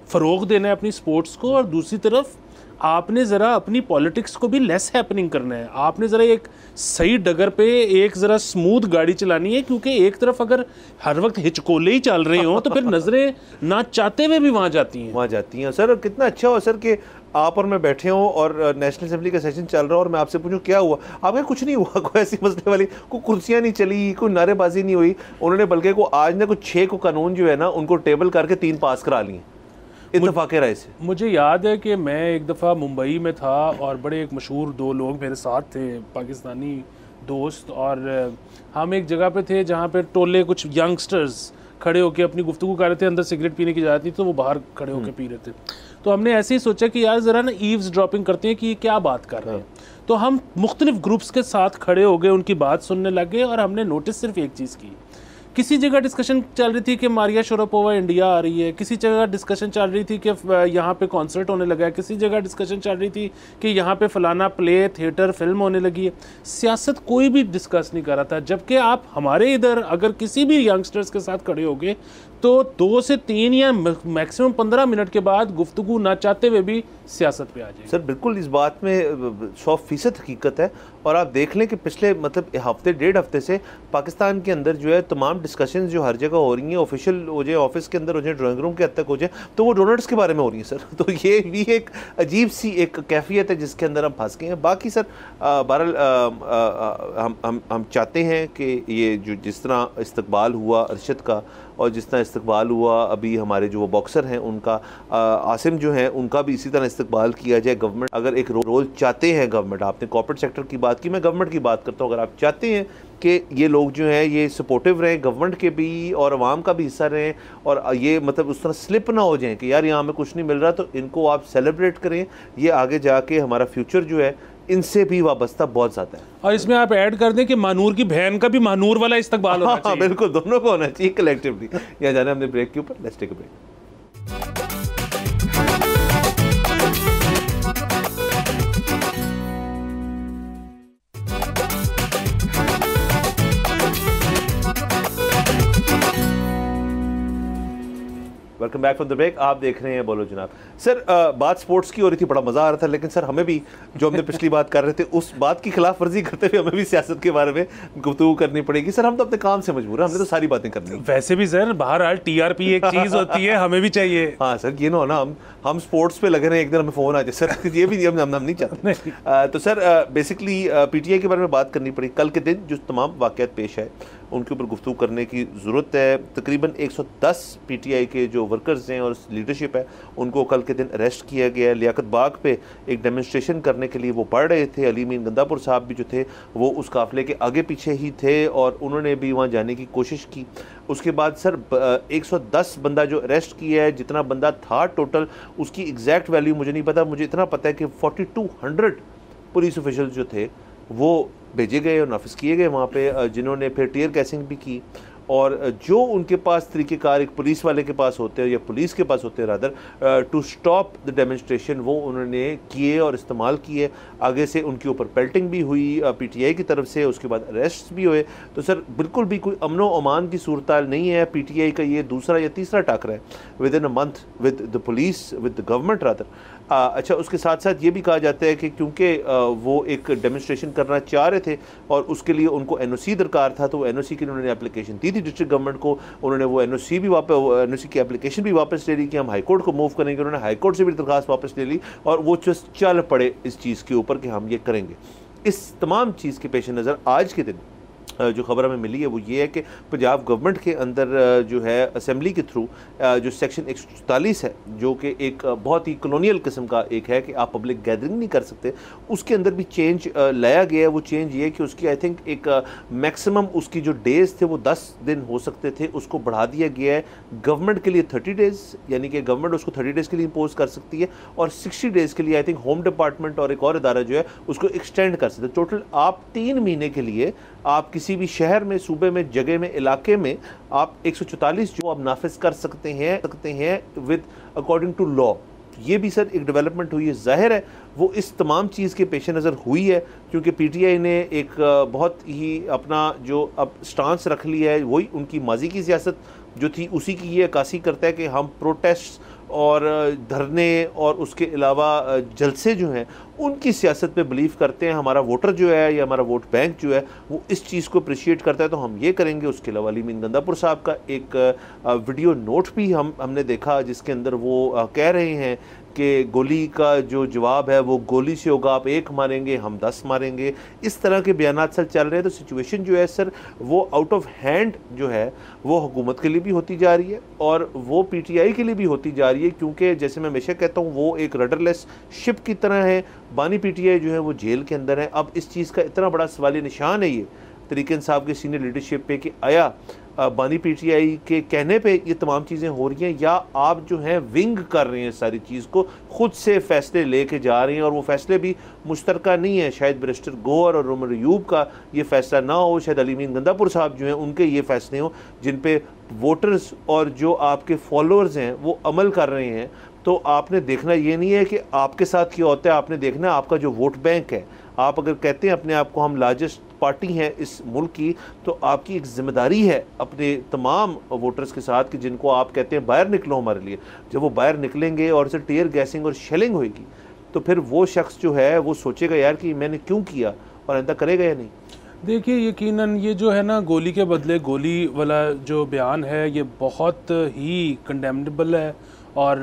फ़रोग़ देना है अपनी स्पोर्ट्स को, और दूसरी तरफ आपने ज़रा अपनी पॉलिटिक्स को भी लेस हैपनिंग करना है। आपने ज़रा एक सही डगर पे एक ज़रा स्मूथ गाड़ी चलानी है, क्योंकि एक तरफ अगर हर वक्त हिचकोले ही चल रहे हों तो फिर नज़रें ना चाहते हुए भी वहाँ जाती हैं। सर कितना अच्छा हो सर कि आप और मैं बैठे हों और नेशनल असेंबली का सेशन चल रहा हो और मैं आपसे पूछूं क्या हुआ, आपके कुछ नहीं हुआ, कोई ऐसी मसले वाली कोई कुर्सियाँ नहीं चली, कोई नारेबाजी नहीं हुई। उन्होंने बल्कि को आज ना कुछ 6 को कानून जो है ना उनको टेबल करके 3 पास करा लिए। इत्तेफाक राय से। मुझे याद है कि मैं एक दफ़ा मुंबई में था और बड़े एक मशहूर 2 लोग मेरे साथ थे, पाकिस्तानी दोस्त, और हम एक जगह पे थे जहाँ पे टोले कुछ यंगस्टर्स खड़े होकर अपनी गुफ्तगू कर रहे थे। अंदर सिगरेट पीने की इजाज़त थी तो वो बाहर खड़े होकर पी रहे थे। तो हमने ऐसे ही सोचा कि यार ज़रा ना ईव्स ड्रॉपिंग करते हैं कि ये क्या बात कर रहे हैं। तो हम मुख्तलिफ ग्रुप्स के साथ खड़े हो गए, उनकी बात सुनने लगे, और हमने नोटिस सिर्फ एक चीज़ की। किसी जगह डिस्कशन चल रही थी कि मारिया शरापोवा इंडिया आ रही है, किसी जगह डिस्कशन चल रही थी कि यहाँ पे कॉन्सर्ट होने लगा है, किसी जगह डिस्कशन चल रही थी कि यहाँ पे फलाना प्ले, थिएटर, फिल्म होने लगी है। सियासत कोई भी डिस्कस नहीं कर रहा था, जबकि आप हमारे इधर अगर किसी भी यंगस्टर्स के साथ खड़े होगे तो 2 से 3 या मैक्सिमम 15 मिनट के बाद गुफ्तगू ना चाहते हुए भी सियासत पे आ जाए। सर बिल्कुल इस बात में 100% हकीकत है। और आप देख लें कि पिछले मतलब हफ्ते 1.5 हफ्ते से पाकिस्तान के अंदर जो है तमाम डिस्कशन जो हर जगह हो रही हैं, ऑफिशियल हो जाए, ऑफिस के अंदर हो जाए, ड्राइंग रूम के हद तक हो जाए, तो वो डोनट्स के बारे में हो रही है सर। तो ये भी एक अजीब सी एक कैफियत है जिसके अंदर हम फंस गए हैं। बाकी सर बहरहाल हम चाहते हैं कि ये जो जिस तरह इस्तकबाल हुआ अरशद का और जिस तरह इस्तकबाल हुआ अभी हमारे जो बॉक्सर हैं उनका, आसिम जो हैं उनका भी इसी तरह इस्तकबाल किया जाए। गवर्नमेंट अगर एक रोल चाहते हैं, गवर्नमेंट, आपने कॉर्पोरेट सेक्टर की बात की, मैं गवर्नमेंट की बात करता हूँ, अगर आप चाहते हैं कि ये लोग जो हैं ये सपोर्टिव रहें, गवर्नमेंट के भी और आवाम का भी हिस्सा रहें, और ये मतलब उस तरह स्लिप ना हो जाएं कि यार यहाँ हमें कुछ नहीं मिल रहा, तो इनको आप सेलिब्रेट करें। ये आगे जाके हमारा फ्यूचर जो है इनसे भी वाबस्ता बहुत ज़्यादा है। और इसमें आप ऐड कर दें कि मानूर की बहन का भी मानूर वाला इस्तकबाल होना चाहिए। बिल्कुल, दोनों को होना चाहिए कलेक्टिवली। यहाँ जाना हमने ब्रेक के ऊपर, let's take a break. Welcome back from the break. आप देख रहे हैं बोलो जनाब। सर बात स्पोर्ट्स की हो रही थी, बड़ा मज़ा आ रहा था, लेकिन सर हमें भी जो हमने पिछली बात कर रहे थे उस बात की खिलाफ वर्जी करते हुए हमें भी सियासत के बारे में गुफ्तगू करनी पड़ेगी। सर हम तो अपने काम से मजबूर हैं, हमने तो सारी बातें करनी है। वैसे भी सर बहरहाल TRP एक चीज़ होती है, हमें भी चाहिए। हाँ सर, ये ना हो ना हम स्पोर्ट्स पे लगे रहे, एक दिन हमें फ़ोन आ जाए सर, ये भी हम नहीं चाहते। तो सर बेसिकली PTI के बारे में बात करनी पड़ी। कल के दिन जो तमाम वाक़यात पेश आए उनके ऊपर गुफ्तगू करने की ज़रूरत है। तकरीबन 110 PTI के जो वर्कर्स हैं और लीडरशिप है उनको कल के दिन अरेस्ट किया गया। लियाकत बाग पे एक डेमोन्स्ट्रेशन करने के लिए वो बढ़ रहे थे। अली मीन गंदापुर साहब भी जो थे वो उस काफ़िले के आगे पीछे ही थे और उन्होंने भी वहाँ जाने की कोशिश की। उसके बाद सर 110 बंदा जो अरेस्ट किया है, जितना बंदा था टोटल उसकी एग्जैक्ट वैल्यू मुझे नहीं पता, मुझे इतना पता है कि 4200 पुलिस ऑफिशियल जो थे वो भेजे गए और नाफिज किए गए वहाँ पे, जिन्होंने फिर टीयर गैसिंग भी की। और जो उनके पास तरीक़ेकार एक पुलिस वाले के पास होते हैं या पुलिस के पास होते हैं rather to stop the demonstration, वो उन्होंने किए और इस्तेमाल किए। आगे से उनके ऊपर पेल्टिंग भी हुई PTI की तरफ से, उसके बाद अरेस्ट भी हुए। तो सर बिल्कुल भी कोई अमनो अमान की सूरत नहीं है। PTI का ये दूसरा या तीसरा टाकरा है with in a month with the police, with the government rather. अच्छा, उसके साथ साथ ये भी कहा जाता है कि क्योंकि वो एक डेमोन्स्ट्रेशन करना चाह रहे थे और उसके लिए उनको NOC दरकार था, तो वो NOC के लिए उन्होंने एप्लीकेशन दी थी डिस्ट्रिक्ट गवर्नमेंट को। उन्होंने वो NOC की एप्लीकेशन भी वापस ले ली कि हम हाई कोर्ट को मूव करेंगे। उन्होंने हाई कोर्ट से भी दरखास्त वापस ले ली और वो चल पड़े इस चीज़ के ऊपर कि हम ये करेंगे। इस तमाम चीज़ के पेश नज़र आज के दिन जो खबर हमें मिली है वो ये है कि पंजाब गवर्नमेंट के अंदर जो है असेंबली के थ्रू जो सेक्शन 144 है, जो कि एक बहुत ही कॉलोनियल किस्म का एक है कि आप पब्लिक गैदरिंग नहीं कर सकते, उसके अंदर भी चेंज लाया गया है। वो चेंज ये है कि उसकी आई थिंक एक मैक्सिमम उसकी जो डेज़ थे वो 10 दिन हो सकते थे, उसको बढ़ा दिया गया है गवर्नमेंट के लिए 30 डेज़, यानी कि गवर्नमेंट उसको 30 डेज़ के लिए इम्पोज कर सकती है और 60 डेज़ के लिए आई थिंक होम डिपार्टमेंट और एक और इदारा जो है उसको एक्सटेंड कर सकते हैं। टोटल आप 3 महीने के लिए आप किसी भी शहर में, सूबे में, जगह में, इलाके में आप 144 जो आप नाफिज कर सकते हैं विद अकॉर्डिंग टू लॉ। ये भी सर एक डेवलपमेंट हुई है। जाहिर है वो इस तमाम चीज़ के पेश नज़र हुई है क्योंकि PTI ने एक बहुत ही अपना जो अब स्टांस रख लिया है, वही उनकी माजी की सियासत जो थी उसी की ये अक्कासी करता है कि हम प्रोटेस्ट और धरने और उसके अलावा जलसे जो हैं उनकी सियासत पे बिलीव करते हैं। हमारा वोटर जो है या हमारा वोट बैंक जो है वो इस चीज़ को अप्रिशिएट करता है, तो हम ये करेंगे। उसके अलावा अली मीन गंदापुर साहब का एक वीडियो नोट भी हमने देखा जिसके अंदर वो कह रहे हैं कि गोली का जो जवाब है वो गोली से होगा, आप 1 मारेंगे हम 10 मारेंगे, इस तरह के बयानात सर चल रहे हैं। तो सिचुएशन जो है सर वो आउट ऑफ हैंड जो है वो हुकूमत के लिए भी होती जा रही है और वो PTI के लिए भी होती जा रही है, क्योंकि जैसे मैं हमेशा कहता हूँ वो एक रडरलेस शिप की तरह है। बानी PTI जो है वो जेल के अंदर है। अब इस चीज़ का इतना बड़ा सवाल निशान है ये तरीक़ इंसाफ के सीनियर लीडरशिप पे कि आया बानी PTI के कहने पे ये तमाम चीज़ें हो रही हैं या आप जो हैं विंग कर रहे हैं सारी चीज़ को, खुद से फ़ैसले लेके जा रहे हैं और वो फ़ैसले भी मुश्तरका नहीं है। शायद बैरिस्टर गौहर और उमर अयूब का ये फ़ैसला ना हो, शायद अलीमीन गंदापुर साहब जो हैं उनके ये फ़ैसले हों जिन पे वोटर्स और जो आपके फॉलोअर्स हैं वो अमल कर रहे हैं। तो आपने देखना ये नहीं है कि आपके साथ क्या होता है, आपने देखना आपका जो वोट बैंक है। आप अगर कहते हैं अपने आप को हम लार्जेस्ट पार्टी हैं इस मुल्क की, तो आपकी एक ज़िम्मेदारी है अपने तमाम वोटर्स के साथ कि जिनको आप कहते हैं बाहर निकलो हमारे लिए। जब वो बाहर निकलेंगे और उसे टीयर गैसिंग और शेलिंग होगी तो फिर वो शख्स जो है वो सोचेगा यार कि मैंने क्यों किया, और आइंदा करेगा या नहीं। देखिए यकीनन ये जो है ना गोली के बदले गोली वाला जो बयान है ये बहुत ही कंडेमनेबल है। और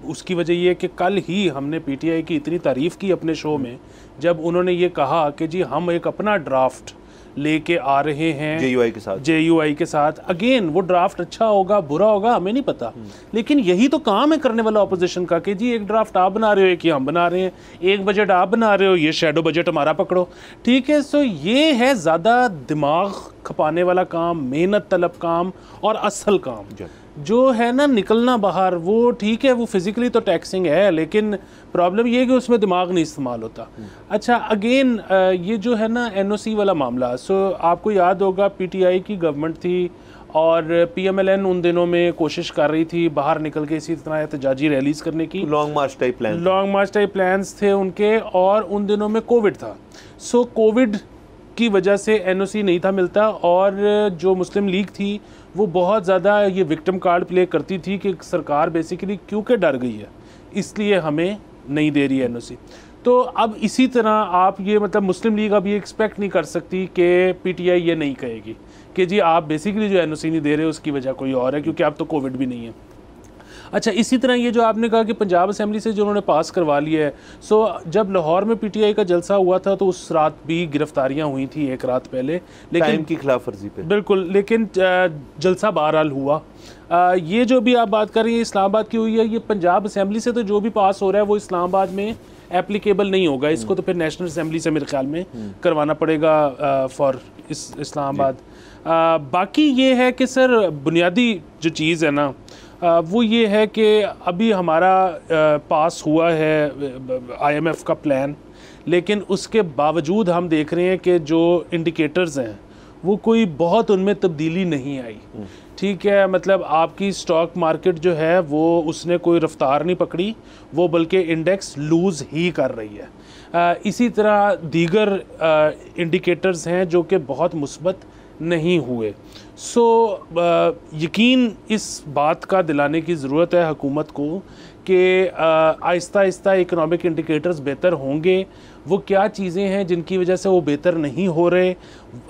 उसकी वजह ये है कि कल ही हमने PTI की इतनी तारीफ़ की अपने शो में जब उन्होंने ये कहा कि जी हम एक अपना ड्राफ्ट लेके आ रहे हैं JUI के साथ। अगेन वो ड्राफ्ट अच्छा होगा बुरा होगा हमें नहीं पता, लेकिन यही तो काम है करने वाला ऑपोजिशन का कि जी एक ड्राफ्ट आप बना रहे हो कि हम बना रहे हैं, एक बजट आप बना रहे हो ये शैडो बजट हमारा पकड़ो, ठीक है। सो ये है ज़्यादा दिमाग खपाने वाला काम, मेहनत तलब काम और असल काम जो है ना निकलना बाहर। वो ठीक है वो फिज़िकली तो टैक्सिंग है, लेकिन प्रॉब्लम ये है कि उसमें दिमाग नहीं इस्तेमाल होता। अच्छा अगेन ये जो है ना NOC वाला मामला, सो आपको याद होगा PTI की गवर्नमेंट थी और PMLN उन दिनों में कोशिश कर रही थी बाहर निकल के इसी तरह एहतजाजी रैलीज करने की। लॉन्ग मार्च टाइप प्लान्स थे उनके, और उन दिनों में कोविड था। सो कोविड की वजह से NOC नहीं था मिलता, और जो मुस्लिम लीग थी वो बहुत ज़्यादा ये विक्टिम कार्ड प्ले करती थी कि सरकार बेसिकली क्योंकि डर गई है इसलिए हमें नहीं दे रही है NOC। तो अब इसी तरह आप ये मतलब मुस्लिम लीग अब ये एक्सपेक्ट नहीं कर सकती कि PTI ये नहीं कहेगी कि जी आप बेसिकली जो NOC नहीं दे रहे उसकी वजह कोई और है, क्योंकि अब तो कोविड भी नहीं है। अच्छा इसी तरह ये जो आपने कहा कि पंजाब असेंबली से जो उन्होंने पास करवा लिया है, सो जब लाहौर में PTI का जलसा हुआ था तो उस रात भी गिरफ्तारियां हुई थी एक रात पहले, लेकिन टाइम की खिलाफ वर्जी पे बिल्कुल, लेकिन जलसा बहरहाल हुआ। ये जो भी आप बात कर रही हैं इस्लामाबाद की हुई है, ये पंजाब असेंबली से तो जो भी पास हो रहा है वो इस्लामाबाद में एप्लीकेबल नहीं होगा, इसको तो फिर नेशनल असेंबली से मेरे ख्याल में करवाना पड़ेगा फॉर इस्लामाबाद। बाकी ये है कि सर बुनियादी जो चीज़ है ना वो ये है कि अभी हमारा पास हुआ है IMF का प्लान, लेकिन उसके बावजूद हम देख रहे हैं कि जो इंडिकेटर्स हैं वो कोई बहुत उनमें तब्दीली नहीं आई, ठीक है। मतलब आपकी स्टॉक मार्केट जो है वो उसने कोई रफ्तार नहीं पकड़ी, वो बल्कि इंडेक्स लूज़ ही कर रही है। इसी तरह दीगर इंडिकेटर्स हैं जो कि बहुत मुस्बत नहीं हुए। सो यकीन इस बात का दिलाने की ज़रूरत है हुकूमत को कि आहिस्ता आहिस्ता इकनॉमिक इंडिकेटर्स बेहतर होंगे। वो क्या चीज़ें हैं जिनकी वजह से वो बेहतर नहीं हो रहे,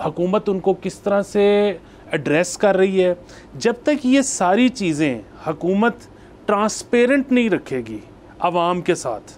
हुकूमत उनको किस तरह से एड्रेस कर रही है। जब तक ये सारी चीज़ें हुकूमत ट्रांसपेरेंट नहीं रखेगी आवाम के साथ,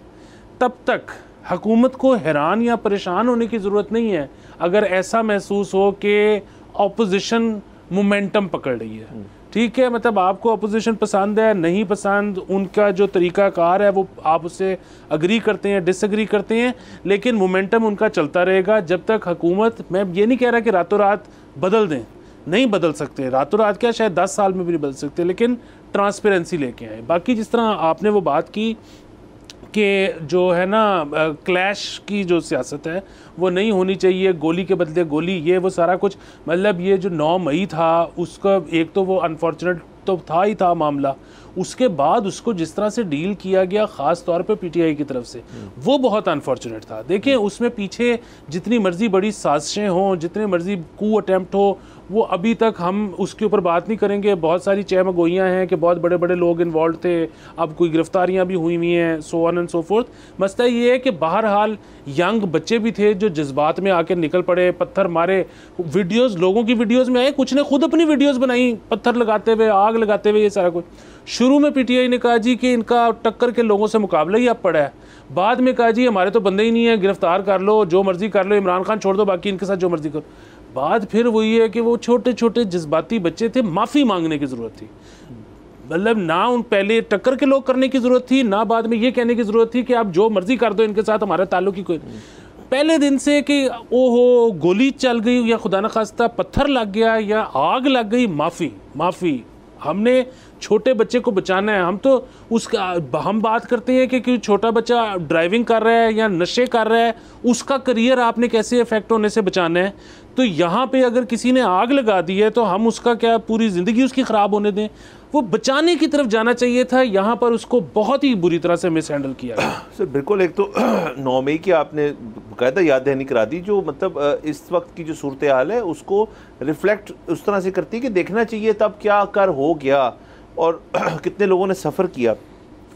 तब तक हुकूमत को हैरान या परेशान होने की ज़रूरत नहीं है अगर ऐसा महसूस हो कि ऑपोजिशन मोमेंटम पकड़ रही है, ठीक है। मतलब आपको अपोजिशन पसंद है नहीं पसंद, उनका जो तरीक़ाकार है वो आप उससे अग्री करते हैं डिसएग्री करते हैं, लेकिन मोमेंटम उनका चलता रहेगा जब तक हुकूमत, मैं ये नहीं कह रहा कि रातों रात बदल दें, नहीं बदल सकते रातों रात, क्या शायद 10 साल में भी नहीं बदल सकते, लेकिन ट्रांसपेरेंसी लेके आए। बाकी जिस तरह आपने वो बात की कि जो है ना क्लैश की जो सियासत है वो नहीं होनी चाहिए, गोली के बदले गोली, ये वो सारा कुछ, मतलब ये जो 9 मई था उसका एक तो वो अनफॉर्चुनेट तो था ही था मामला, उसके बाद उसको जिस तरह से डील किया गया ख़ास तौर पे PTI की तरफ से वो बहुत अनफॉर्चुनेट था। देखिए उसमें पीछे जितनी मर्ज़ी बड़ी साजिशें हों, जितने मर्ज़ी कू अटैम्प्ट हो, वो अभी तक हम उसके ऊपर बात नहीं करेंगे। बहुत सारी चहमगोइयाँ हैं कि बहुत बड़े बड़े लोग इन्वॉल्व थे, अब कोई गिरफ्तारियाँ भी हुई हुई हैं, so on and so fourth. मसला ये है कि बहरहाल यंग बच्चे भी थे जो जज्बात में आके निकल पड़े, पत्थर मारे, वीडियोज़ लोगों की वीडियोज़ में आए, कुछ ने खुद अपनी वीडियोज़ बनाई पत्थर लगाते हुए, आग लगाते हुए, ये सारा कुछ। शुरू में पीटीआई ने कहा जी कि इनका टक्कर के लोगों से मुकाबला ही अब पड़ा है, बाद में कहा जी हमारे तो बंदे ही नहीं है, गिरफ्तार कर लो, जो मर्जी कर लो, इमरान खान छोड़ दो, बाकी इनके साथ जो मर्जी करो। बात फिर वही है कि वो छोटे छोटे जज्बाती बच्चे थे, माफ़ी मांगने की ज़रूरत थी। मतलब ना उन पहले टक्कर के लोग करने की ज़रूरत थी, ना बाद में ये कहने की ज़रूरत थी कि आप जो मर्जी कर दो, इनके साथ हमारा ताल्लुक ही कोई नहीं। पहले दिन से कि ओहो गोली चल गई या खुदा न खास्ता पत्थर लग गया या आग लग गई, माफ़ी हमने छोटे बच्चे को बचाना है। हम तो उसका हम बात करते हैं कि छोटा बच्चा ड्राइविंग कर रहा है या नशे कर रहा है, उसका करियर आपने कैसे इफेक्ट होने से बचाना है। तो यहाँ पे अगर किसी ने आग लगा दी है तो हम उसका क्या पूरी ज़िंदगी उसकी ख़राब होने दें? वो बचाने की तरफ जाना चाहिए था, यहाँ पर उसको बहुत ही बुरी तरह से मिस हैंडल किया गया। सर बिल्कुल, एक तो 9 मई की आपने बाकायदा याद दहानी करा दी, जो मतलब इस वक्त की जो सूरत हाल है उसको रिफ्लेक्ट उस तरह से करती है कि देखना चाहिए तब क्या कर हो गया और कितने लोगों ने सफ़र किया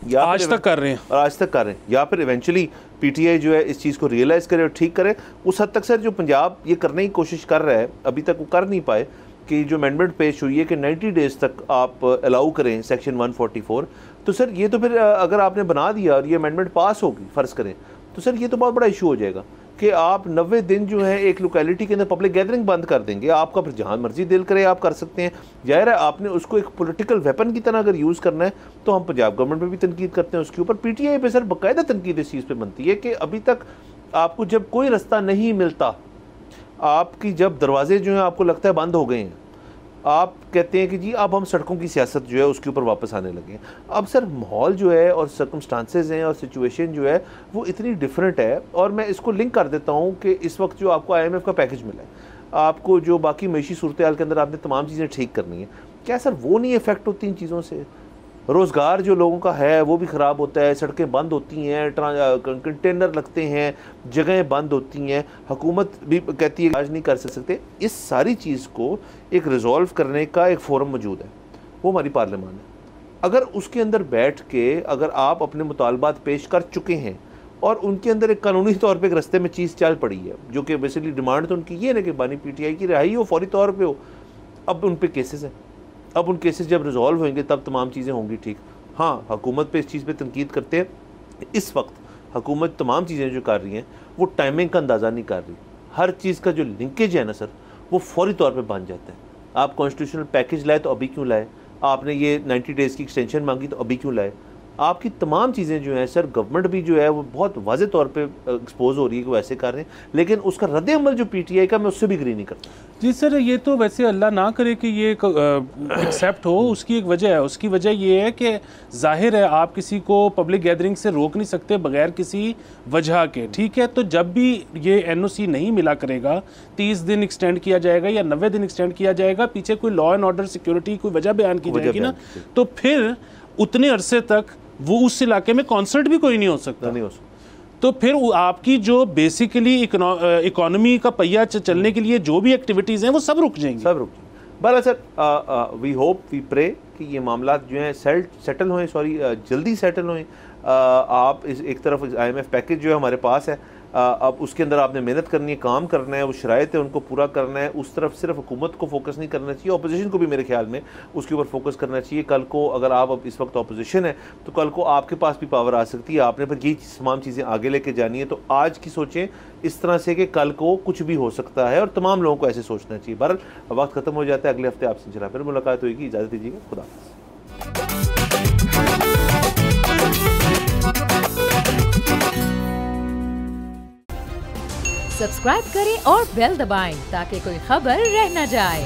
या आज तक कर रहे हैं, या फिर इवेंचुअली पीटीआई जो है इस चीज़ को रियलाइज़ करे और ठीक करे। उस हद तक सर जो पंजाब ये करने की कोशिश कर रहा है, अभी तक वो कर नहीं पाए कि जो अमेंडमेंट पेश हुई है कि 90 डेज़ तक आप अलाउ करें सेक्शन 144। तो सर ये तो फिर अगर आपने बना दिया और ये अमेंडमेंट पास होगी फ़र्ज़ करें, तो सर ये तो बहुत बड़ा इशू हो जाएगा कि आप 90 दिन जो है एक लोकेलिटी के अंदर पब्लिक गैदरिंग बंद कर देंगे। आपका फिर जहाँ मर्जी दिल करे आप कर सकते हैं। जाहिर है आपने उसको एक पॉलिटिकल वेपन की तरह अगर यूज़ करना है तो हम पंजाब गवर्नमेंट पे भी तनकीद करते हैं उसके ऊपर। पीटीआई पे सर बाकायदा तनकीद इस चीज़ पे बनती है कि अभी तक आपको जब कोई रास्ता नहीं मिलता, आपकी जब दरवाजे जो हैं आपको लगता है बंद हो गए हैं, आप कहते हैं कि जी अब हम सड़कों की सियासत जो है उसके ऊपर वापस आने लगे हैं। अब सर माहौल जो है और सर्कमस्टांसेस हैं और सिचुएशन जो है वो इतनी डिफरेंट है। और मैं इसको लिंक कर देता हूँ कि इस वक्त जो आपको IMF का पैकेज मिला है, आपको जो बाकी मईशी सूरत हाल के अंदर आपने तमाम चीज़ें ठीक करनी है, क्या सर वो नहीं इफेक्ट होती इन चीज़ों से? रोज़गार जो लोगों का है वो भी ख़राब होता है, सड़कें बंद होती हैं, कंटेनर लगते हैं, जगहें बंद होती हैं, हुकूमत भी कहती है आज नहीं कर सकते। इस सारी चीज़ को एक रिजॉल्व करने का एक फोरम मौजूद है, वो हमारी पार्लियामान है। अगर उसके अंदर बैठ के अगर आप अपने मुतालबात पेश कर चुके हैं और उनके अंदर एक कानूनी तौर पर एक रस्ते में चीज़ चल पड़ी है, जो कि बेसिकली डिमांड तो उनकी ये है कि बानी PTI की रिहाई हो फौरी तौर पर हो, अब उन पर केसेस हैं। अब उन केसेस जब रिजॉल्व होंगे तब तमाम चीज़ें होंगी ठीक। हाँ, हुकूमत पे इस चीज़ पे तनकीद करते हैं। इस वक्त हुकूमत तमाम चीज़ें जो कर रही हैं वो टाइमिंग का अंदाज़ा नहीं कर रही। हर चीज़ का जो लिंकेज है ना सर, वो फौरी तौर पे बन जाता है। आप कॉन्स्टिट्यूशनल पैकेज लाए तो अभी क्यों लाए, आपने ये 90 डेज़ की एक्सटेंशन मांगी तो अभी क्यों लाए। आपकी तमाम चीज़ें जो हैं सर, गवर्नमेंट भी जो है वो बहुत वाज़े तौर पे एक्सपोज हो रही है कि वो ऐसे कर रहे हैं, लेकिन उसका रद्द-ए-अमल जो PTI का, मैं उससे भी एग्री नहीं करता। जी सर, ये तो वैसे अल्लाह ना करे कि ये एक्सेप्ट हो, उसकी एक वजह है। उसकी वजह ये है कि जाहिर है आप किसी को पब्लिक गैदरिंग से रोक नहीं सकते बगैर किसी वजह के, ठीक है। तो जब भी ये NOC नहीं मिला करेगा, 30 दिन एक्सटेंड किया जाएगा या 90 दिन एक्सटेंड किया जाएगा, पीछे कोई लॉ एंड ऑर्डर सिक्योरिटी कोई वजह बयान की जाएगी ना, तो फिर उतने अरसे तक वो उस इलाके में कॉन्सर्ट भी कोई नहीं हो सकता। तो फिर आपकी जो बेसिकली इकोनॉमी का पहिया चलने के लिए जो भी एक्टिविटीज़ हैं वो सब रुक जाएंगी, बहरहाल sir we hope we pray कि ये मामला जो हैं सेटल हों, जल्दी सेटल हों। आप इस एक तरफ IMF पैकेज जो है हमारे पास है, अब उसके अंदर आपने मेहनत करनी है, काम करना है, वो शराइत है उनको पूरा करना है। उस तरफ सिर्फ हुकूमत को फोकस नहीं करना चाहिए, अपोजिशन को भी मेरे ख्याल में उसके ऊपर फोकस करना चाहिए। कल को अगर आप अब इस वक्त अपोजिशन है तो कल को आपके पास भी पावर आ सकती है, आपने फिर ये तमाम चीज़ें आगे लेके जानी है। तो आज की सोचें इस तरह से कि कल को कुछ भी हो सकता है और तमाम लोगों को ऐसे सोचना चाहिए। बहरहाल वक्त ख़त्म हो जाता है, अगले हफ्ते आपसे इंशाअल्लाह फिर मुलाकात होगी। इजाज़त दीजिएगा, खुदा। सब्सक्राइब करें और बेल दबाएं ताकि कोई खबर रह न जाए।